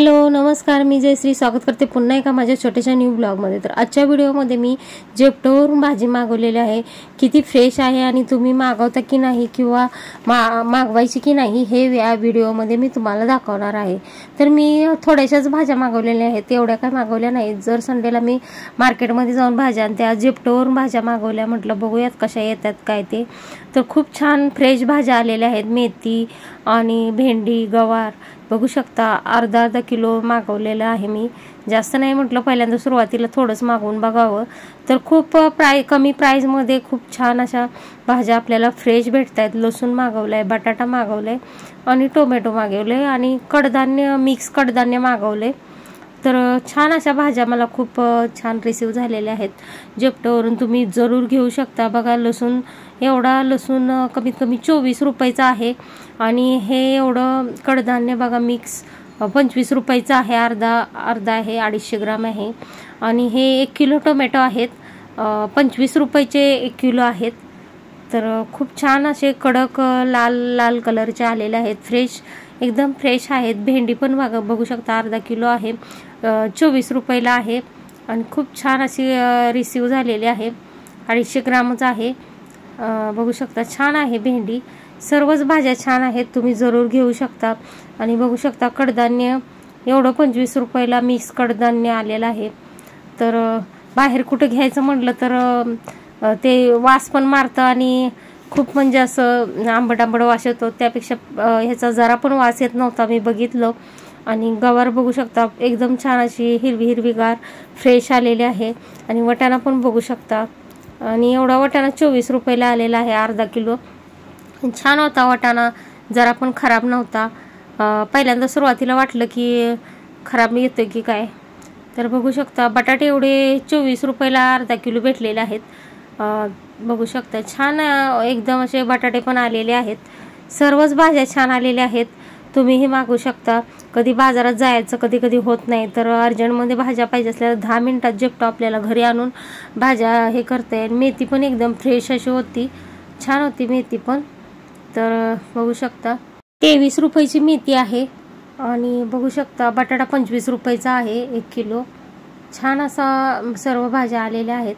Hello नमस्कार, मी जयश्री स्वागत करते पुन्हा एका माझ्या छोट्याशा न्यू ब्लॉगमध्ये। तर आजच्या व्हिडिओमध्ये मी जेप्टोवरून भाजी मागवलेली आहे। किती फ्रेश आहे आणि तुम्ही मागवता की नाही किंवा मागवायची की नाही हे या व्हिडिओमध्ये मी तुम्हाला दाखवणार आहे। तर मी थोड्याशाच भाज्या मागवलेल्या आहेत, एवढ्या काय मागवल्या नाहीत। जर संडेला मी मार्केटमध्ये जाऊन भाज्या आणि त्या जेप्टोवरून भाज्या मागवल्या, म्हटलं बघूयात कशा येतात काय ते। तर खूप छान फ्रेश भाज्या आलेल्या आहेत, मेथी आणि भेंडी, गवार बघू शकता। अर्धा किलो मागवलेलं आहे मी, जास्त नाही म्हटलं, पहिल्यांदा सुरुवातीला थोडंच मागवून बघावं। तर खूप कमी प्राइसमध्ये खूप छान अशा भाज्या आपल्याला फ्रेश भेटतात। लसूण मागवलाय, बटाटा मागवलाय आणि टोमॅटो मागवले आणि कडधान्य, मिक्स कडधान्य मागवले। तर छान अशा भाज्या मला खूप छान रिसीव झालेल्या आहेत जेप्टोवरून, तुम्ही जरूर घेऊ शकता। बघा लसूण, एवढा लसूण कमीत कमी 24 रुपयाचा आहे आणि हे एवढं कडधान्य बघा मिक्स 25 रुपयाचं आहे। अर्धा आहे, 250 ग्राम आहे। आणि हे 1 किलो टोमॅटो आहेत, 25 रुपयाचे 1 किलो आहेत। तर खूप छान असे कडक लाल कलरचे आलेले आहेत, फ्रेश एकदम फ्रेश आहेत। भेंडी पण बघू शकता, अर्धा किलो आहे, 24 रुपयाला आहे आणि खूप छान अशी रिसीव झालेली आहे, 250 ग्रामच आहे। बघू शकता छान आहे भेंडी, सर्वच भाज्या छान आहेत, तुम्ही जरूर घेऊ शकता। आणि बघू शकता कडधान्य एवढं 25 रुपयाला मिक्स कडधान्य आलेलं आहे। तर बाहेर कुठे घ्यायचं म्हटलं तर ते वास पण मारतं आणि खूप म्हणजे असं आंबट वास येतो, त्यापेक्षा ह्याचा जरा पण वास येत नव्हता, मी बघितलं। आणि गवार बघू शकता एकदम छान अशी हिरवीगार फ्रेश आलेली आहे। आणि वटाणा पण बघू शकता, आणि एवढा वटाणा 24 रुपयाला आलेला आहे, अर्धा किलो। छान होता वटाणा, जरा पण खराब नव्हता। पहिल्यांदा सुरुवातीला वाटलं की खराब येतोय की काय। तर बघू शकता बटाटे एवढे 24 रुपयाला अर्धा किलो भेटलेले आहेत। बघू शकता छान एकदम असे बटाटे पण आलेले आहेत, सर्वच भाज्या छान आलेल्या आहेत, तुम्हीही मागू शकता। कधी बाजारात जायचं कधी होत नाही, तर अर्जंटमध्ये भाज्या पाहिजे असल्या 10 मिनिटात जेप्टो आपल्याला घरी आणून भाज्या हे करते। मेथी पण एकदम फ्रेश अशी होती, छान होती मेथी पण। तर बघू शकता 23 रुपयाची मेथी आहे आणि बघू शकता बटाटा 25 रुपयाचा आहे 1 किलो। छान असा सर्व भाज्या आलेल्या आहेत।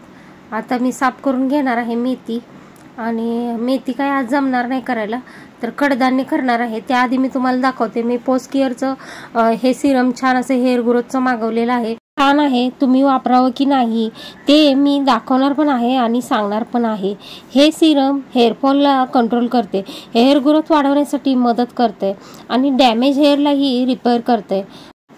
आता मी साफ करून घेणार आहे मेथी, आणि मेथी काय आज जमणार नाही करायला, तर कडधान्य करणार आहे। त्याआधी मी तुम्हाला दाखवते, मी पोस्ट केअरचं हे सिरम छान असं हेअर ग्रोथचं मागवलेलं आहे, छान आहे, तुम्ही वापरावं की नाही ते मी दाखवणार पण आहे आणि सांगणार पण आहे। हे सिरम हेअरफॉलला कंट्रोल करते, हेअर ग्रोथ वाढवण्यासाठी मदत करते आणि डॅमेज हेअरलाही रिपेअर करते।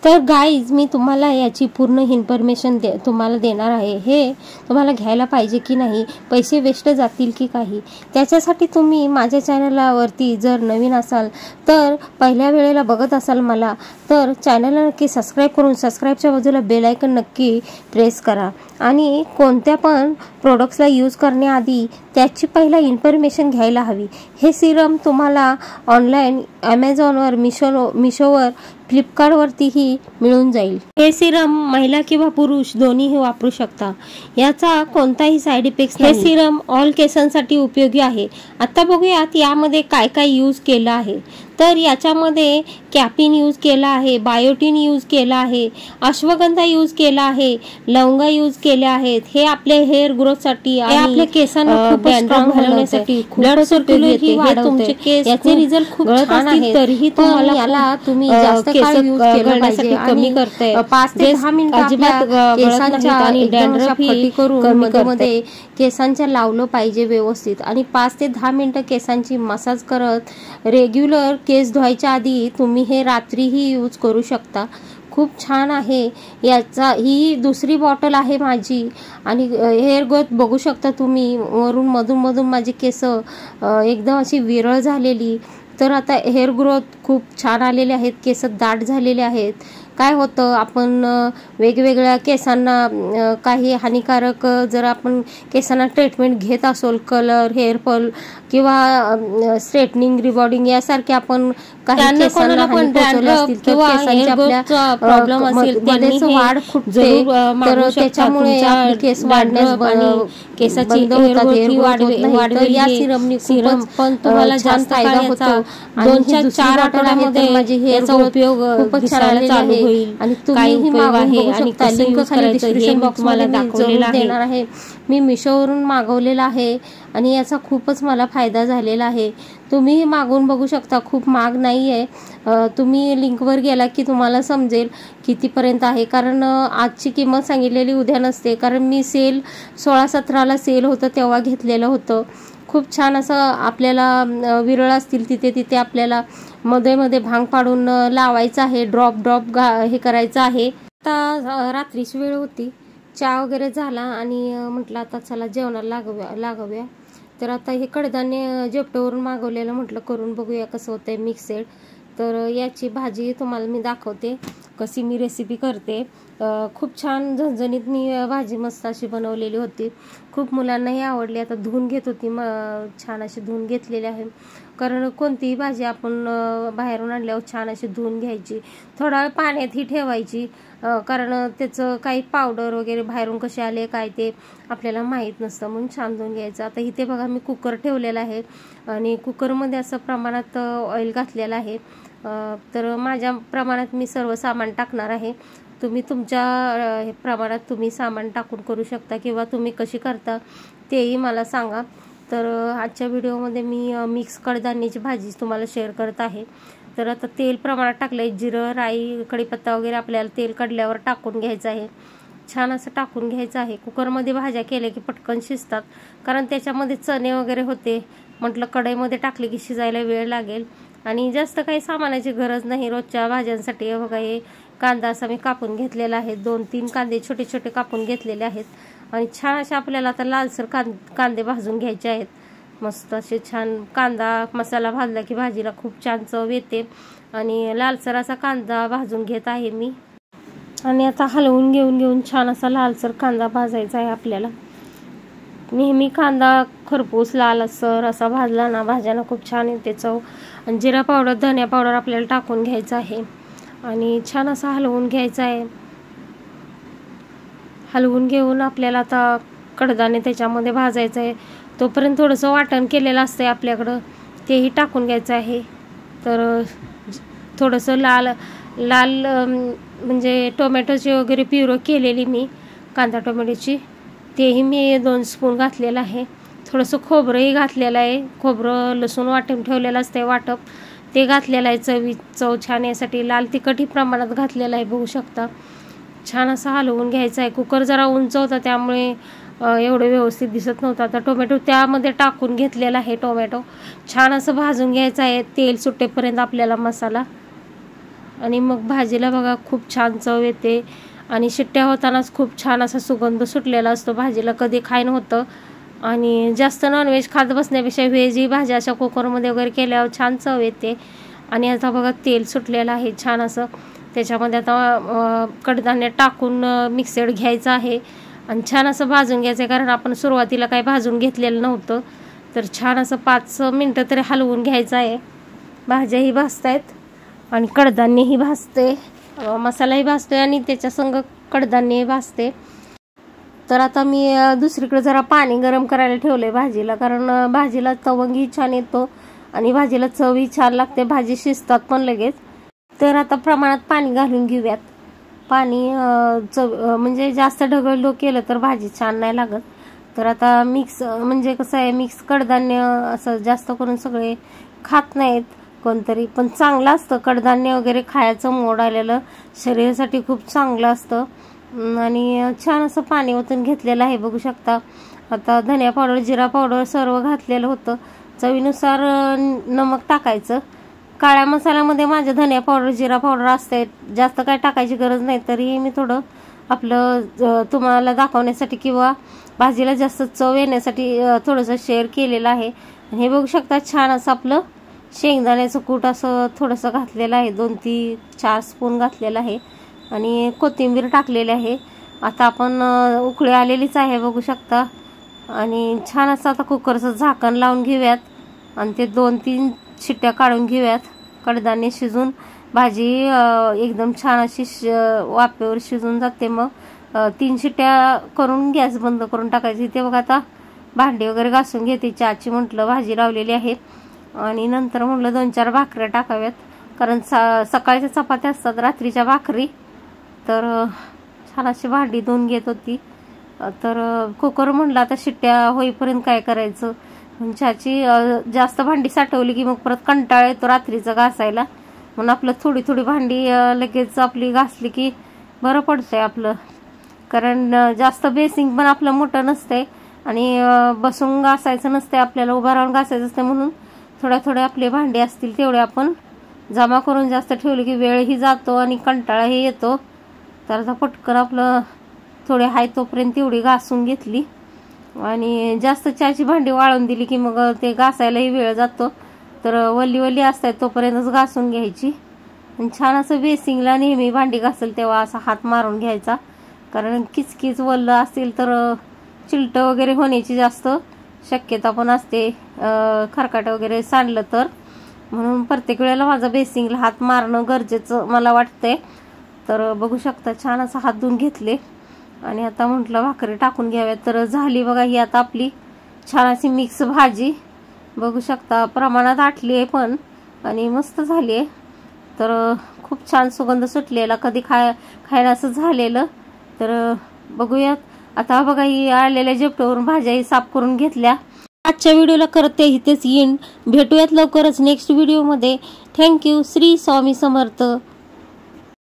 तर गाईज मी तुम्हाला याची पूर्ण इन्फॉर्मेशन तुम्हाला देणार आहे, हे तुम्हाला घ्यायला पाहिजे की नाही, पैसे वेस्ट जातील की काही, त्याच्यासाठी तुम्ही माझ्या चॅनलवरती जर नवीन असाल तर पहिल्या वेळेला बघत असाल मला, तर चॅनलला नक्की सबस्क्राईब करून सबस्क्राईबच्या बाजूला बेल आयकन नक्की प्रेस करा। आणि कोणत्या पण प्रोडक्ट्सला यूज करण्याआधी त्याची पहिला इन्फॉर्मेशन घ्यायला हवी। हे सिरम तुम्हाला ऑनलाईन ॲमेझॉनवर, मिशोवर, फ्लिपकार्टवरतीही मिळून जाईल। हे सिरम महिला किंवा पुरुष दोन्हीही वापरू शकता, याचा कोणताही साईड इफेक्ट नाही। हे सिरम ऑल केसांसाठी उपयोगी आहे। आता बघूयात यामध्ये काय काय यूज केलं आहे। तर याच्यामध्ये कॅपिन यूज केला आहे, बायोटिन यूज केला आहे, अश्वगंधा यूज केला आहे, लवंगा यूज केले आहेत। हे आपल्या हेअर ग्रोथसाठी आणि आपल्या केसांना खूप स्ट्रॉंग बनवण्यासाठी, ब्लड सर्क्युलेशन वाढवते, याचे रिझल्ट खूप छान आहेत। तरीही तुम्हाला याला तुम्ही जास्त काळ यूज केल्यासाठी कमी करते, 5 ते 10 मिनिटं आपल्या केसांच्या आणि डॅन्ड्रफ करून मध्ये केसांच्या लावलं पाहिजे व्यवस्थित, आणि 5 ते 10 मिनिटं केसांची मसाज करत रेग्युलर केस धुवायच्या आधी तुम्ही हे रात्रीही यूज करू शकता। खूप छान आहे याचा, ही दुसरी बॉटल आहे माझी। आणि हेअर ग्रोथ बघू शकता तुम्ही, वरून मधून माझी केस एकदम अशी विरळ झालेली, तर आता हेअर ग्रोथ खूप छान आलेले आहेत, केस दाट झालेले आहेत। काय होतं, आपण वेगवेगळ्या केसांना काही हानिकारक जर आपण केसांना ट्रीटमेंट घेत असोल, कलर, हेअरफॉल किंवा स्ट्रेटनिंग, रिबॉर्डिंग यासारखे आपण काही केसांना हानी पोहोचवले असतील किंवा आपल्या प्रॉब्लेम असेल, मध्येच वाढ फुटते, तर त्याच्यामुळे आपले केस वाढण्यास केसाची वाढ या सिरमनी सिरम पण तुम्हाला जास्त फायदा होतो। 2 ते 4 आठवड्यामध्ये याचा उपयोग खूपच छान आहे। होईल आणि तुम्ही ही मागवून बघू शकता. लिंक खाली डिस्क्रिप्शन बॉक्स मध्ये दाखवलेला देणार आहे. मी मिशोवरून मागवलेला आहे आणि याचा खूपच मला फायदा झालेला आहे. तुम्ही मागवून बघू शकता. खूप महाग नाही आहे. तुम्ही लिंकवर गेला की तुम्हाला समजेल कितीपर्यंत आहे, कारण आजची किंमत सांगितलेली उद्या नसते. कारण मी सेल 16-17ला सेल होतं तेव्हा घेतलेलं होतं. खूप छान असं आपल्याला विरळ असतील तिथे आपल्याला मध्ये मध्ये भांग पाडून लावायचं आहे. ड्रॉप हे करायचं आहे. आता रात्रीची वेळ होती, चहा वगैरे झाला आणि म्हटलं आता चला जेवणाला लागाव्या. तर आता हे कडधान्य जेप्टोवरून मागवलेलं म्हटलं करून बघूया कसं होतंय मिक्सेड. तर याची भाजी तुम्हाला मी दाखवते कशी मी रेसिपी करते. खूप छान झणझणीत मी भाजी मस्त अशी बनवलेली होती. खूप मुलांनाही आवडली. आता धुवून घेत होती, छान अशी धुवून घेतलेली आहे. कारण कोणतीही भाजी आपण बाहेरून आणल्यावर छान अशी धुवून घ्यायची, थोडा वेळ पाण्यातही ठेवायची, कारण त्याचं काही पावडर वगैरे बाहेरून कसे आले काय ते आपल्याला माहीत नसतं, म्हणून छान धुवून घ्यायचं. आता इथे बघा मी कुकर ठेवलेला आहे आणि कुकरमध्ये असं प्रमाणात ऑइल घातलेलं आहे. तर माझ्या प्रमाणात मी सर्व सामान टाकणार आहे. तुम्ही तुमच्या प्रमाणात तुम्ही सामान टाकून करू शकता किंवा तुम्ही कशी करता तेही मला सांगा. तर आजच्या व्हिडिओमध्ये मी मिक्स कडधान्याची भाजी तुम्हाला शेअर करत आहे. तर आता तेल प्रमाणात टाकलं आहे. जिरं, राई, कढीपत्ता वगैरे आपल्याला तेल कढल्यावर टाकून घ्यायचं आहे. छान असं टाकून घ्यायचं आहे. कुकरमध्ये भाज्या केल्या की पटकन शिजतात, कारण त्याच्यामध्ये चणे वगैरे होते. म्हटलं कढईमध्ये टाकले की शिजायला वेळ लागेल आणि जास्त काही सामानाची गरज नाही रोजच्या भाज्यांसाठी. बघा हे कांदा असा मी कापून घेतलेला आहे. 2-3 कांदे छोटे छोटे कापून घेतलेले आहेत आणि छान असे आपल्याला आता लालसर कांदे भाजून घ्यायचे आहेत. मस्त असे छान कांदा मसाला भाजला की भाजीला खूप छान चव येते आणि लालसर असा कांदा भाजून घेत आहे मी. आणि आता हलवून घेऊन छान असा लालसर कांदा भाजायचा आहे आपल्याला. नेहमी कांदा खरपूस लालसर असा भाजला ना भाज्यांना खूप छान येते चव. आणि जिरा पावडर, धनिया पावडर आपल्याला टाकून घ्यायचं आहे आणि छान असं हलवून घ्यायचं आहे. हलवून घेऊन आपल्याला आता कडधान्य त्याच्यामध्ये भाजायचं आहे. तोपर्यंत थोडंसं वाटण केलेलं असतं आपल्याकडं, तेही टाकून घ्यायचं आहे. तर थोडंसं लाल म्हणजे टोमॅटोची वगैरे प्युरी केलेली मी कांदा टोमॅटोची, तेही मी 2 स्पून घातलेलं आहे. थोडंसं खोबरंही घातलेलं आहे. खोबरं लसूण वाटून ठेवलेलं असते वाटप, ते घातलेलं आहे चव छान यासाठी. लाल तिखटही प्रमाणात घातलेलं आहे बघू शकता. छान असं हलवून घ्यायचं आहे. कुकर जरा उंच होता त्यामुळे एवढं व्यवस्थित दिसत नव्हतं. आता टोमॅटो त्यामध्ये टाकून घेतलेला आहे. टोमॅटो छान असं भाजून घ्यायचं आहे तेल सुटेपर्यंत आपल्याला मसाला. आणि मग भाजीला बघा खूप छान चव येते आणि शिट्ट्या होतानाच खूप छान असा सुगंध सुटलेला असतो भाजीला. कधी खाईन होतं आणि जास्त नॉनव्हेज खात बसण्यापेक्षा व्हेज ही भाज्या अशा कुकरमध्ये वगैरे केल्यावर छान चव येते. आणि आता बघा तेल सुटलेलं आहे छान असं. त्याच्यामध्ये आता कडधान्य टाकून मिक्सेड घ्यायचं आहे आणि छान असं भाजून घ्यायचं आहे, कारण आपण सुरुवातीला काही भाजून घेतलेलं नव्हतं. तर छान असं 5 मिनटं तरी हलवून घ्यायचं आहे. भाज्याही भाजतायत आणि कडधान्यही भाजते, मसालाही भाजतोय आणि त्याच्या संग कडधान्यही भाजते. तर आता मी दुसरीकडे जरा पाणी गरम करायला ठेवलंय भाजीला, कारण भाजीला तवंगी छान येतो आणि भाजीला चवही छान लागते. भाजी शिजतात पण लगेच. तर आता प्रमाणात पाणी घालून घेऊयात. पाणी म्हणजे जास्त ढगळ केलं तर भाजी छान नाही लागत. तर आता मिक्स म्हणजे कसं आहे, मिक्स कडधान्य असं जास्त करून सगळे खात नाहीत कोणतरी, पण चांगलं असतं कडधान्य वगैरे खायचं. मोड आलेलं शरीरासाठी खूप चांगलं असतं. आणि छान असं पाणी ओतून घेतलेलं आहे बघू शकता. आता धनिया पावडर, जिरा पावडर सर्व घातलेलं होतं. चवीनुसार नमक टाकायचं. काळ्या मसाल्यामध्ये माझ्या धनिया पावडर, जिरा पावडर असते, जास्त काय टाकायची गरज नाही. तरी मी थोडं आपलं तुम्हाला दाखवण्यासाठी किंवा भाजीला जास्त चव येण्यासाठी थोडंसं शेअर केलेलं आहे. हे बघू शकता छान असं आपलं शेंगदाण्याचं कूट असं थोडंसं घातलेलं आहे. 2-4 स्पून घातलेलं आहे आणि कोथिंबीर टाकलेली आहे. आता आपण उकळी आलेलीच आहे बघू शकता. आणि छान असं आता कुकरचं झाकण लावून घेऊयात आणि ते 2-3 शिट्ट्या काढून घेऊयात. कडधान्य शिजून भाजी एकदम छान अशी वाफेवर शिजून जाते. मग 3 शिट्ट्या करून गॅस बंद करून टाकायची. ते बघा आता भांडी वगैरे घासून घेते. चहाची म्हटलं भाजी लावलेली आहे आणि नंतर म्हटलं 2-4 भाकऱ्या टाकाव्यात, कारण सकाळच्या चपात्या असतात, रात्रीच्या भाकरी. तर छान अशी भांडी धुवून घेत होती. तर कुकर म्हणला आता शिट्ट्या होईपर्यंत काय करायचं, चहाची जास्त भांडी साठवली की मग परत कंटाळा येतो रात्रीचं घासायला. म्हणून आपलं थोडी थोडी भांडी लगेच आपली घासली की बरं पडतंय आपलं. कारण जास्त बेसिंग पण आपलं मोठं नसतंय आणि बसून घासायचं नसतंय, आपल्याला उभा राहून घासायचं असतं. म्हणून थोड्या आपले भांडी असतील तेवढे आपण जमा करून जास्त ठेवले की वेळही जातो आणि कंटाळाही येतो. तर आता पटकन आपलं थोडे हाय तोपर्यंत तेवढी घासून घेतली आणि जास्त चहाची भांडी वाळून दिली की मग ते घासायलाही वेळ जातो. तर वल्ली असतात तोपर्यंतच घासून घ्यायची. आणि छान असं बेसिंगला नेहमी भांडी घासेल तेव्हा असा हात मारून घ्यायचा, कारण किचकिच वल्ल असेल तर चिलट वगैरे होण्याची जास्त शक्यता पण असते, खरकाट वगैरे सांडलं तर. म्हणून प्रत्येक वेळेला माझा बेसिंगला हात मारणं गरजेचं मला वाटतंय. तर बघू शकता छान असा हात धुवून घेतले आणि आता म्हटलं भाकरी टाकून घ्याव्यात. तर झाली बघा ही आता आपली छान अशी मिक्स भाजी. बघू शकता प्रमाणात आटली आहे पण आणि मस्त झाली आहे. तर खूप छान सुगंध सुटलेला, कधी खायला असं झालेलं. तर बघूयात आता. बघा ही आलेल्या जेपटोवरून भाज्याही साफ करून घेतल्या. आजच्या व्हिडिओला करते इथेच एंड. भेटूयात लवकरच नेक्स्ट व्हिडिओमध्ये. थँक्यू. श्री स्वामी समर्थ.